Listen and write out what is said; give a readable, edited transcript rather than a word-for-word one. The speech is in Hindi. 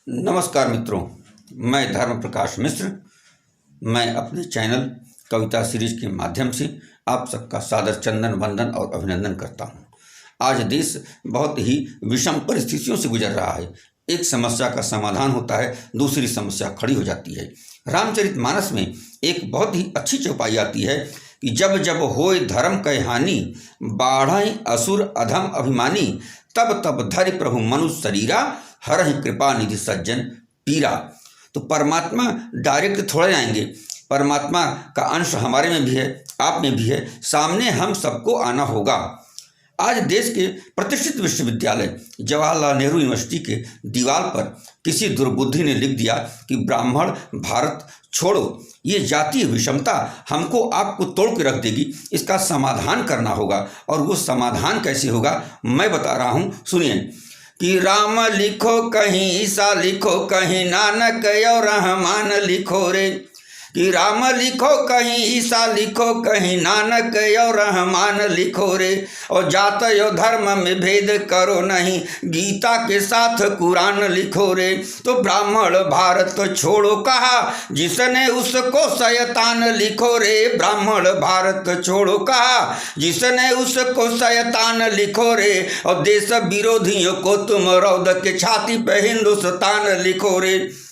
नमस्कार मित्रों, मैं धर्म प्रकाश मिश्र। मैं अपने चैनल कविता सीरीज के माध्यम से आप सबका सादर चंदन वंदन और अभिनंदन करता हूँ। आज देश बहुत ही विषम परिस्थितियों से गुजर रहा है। एक समस्या का समाधान होता है, दूसरी समस्या खड़ी हो जाती है। रामचरितमानस में एक बहुत ही अच्छी चौपाई आती है कि जब जब होय धर्म कै हानि, बाढ़ई असुर अधम अभिमानी, तब तब धरि प्रभु मनुष्य शरीरा, हरहि कृपा निधि सज्जन पीरा। तो परमात्मा डायरेक्ट थोड़े आएंगे, परमात्मा का अंश हमारे में भी है, आप में भी है। सामने हम सबको आना होगा। आज देश के प्रतिष्ठित विश्वविद्यालय जवाहरलाल नेहरू यूनिवर्सिटी के दीवार पर किसी दुर्बुद्धि ने लिख दिया कि ब्राह्मण भारत छोड़ो, ये जातीय विषमता हमको आपको तोड़ के रख देगी, इसका समाधान करना होगा। और वो समाधान कैसे होगा मैं बता रहा हूँ, सुनिए। कि राम लिखो कहीं, ईसा लिखो कहीं, नानक और रहमान लिखो रे। कि राम लिखो कहीं, ईसा लिखो कहीं, नानक और रहमान लिखो रे। और जात और धर्म में भेद करो नहीं, गीता के साथ कुरान लिखो रे। तो ब्राह्मण भारत छोड़ो कहा, जिसने उसको शयतान लिखो रे। ब्राह्मण भारत छोड़ो कहा, जिसने उसको शयतान लिखो रे। और देश विरोधियों को तुम रौद के छाती पे हिंदुस्तान लिखो रे।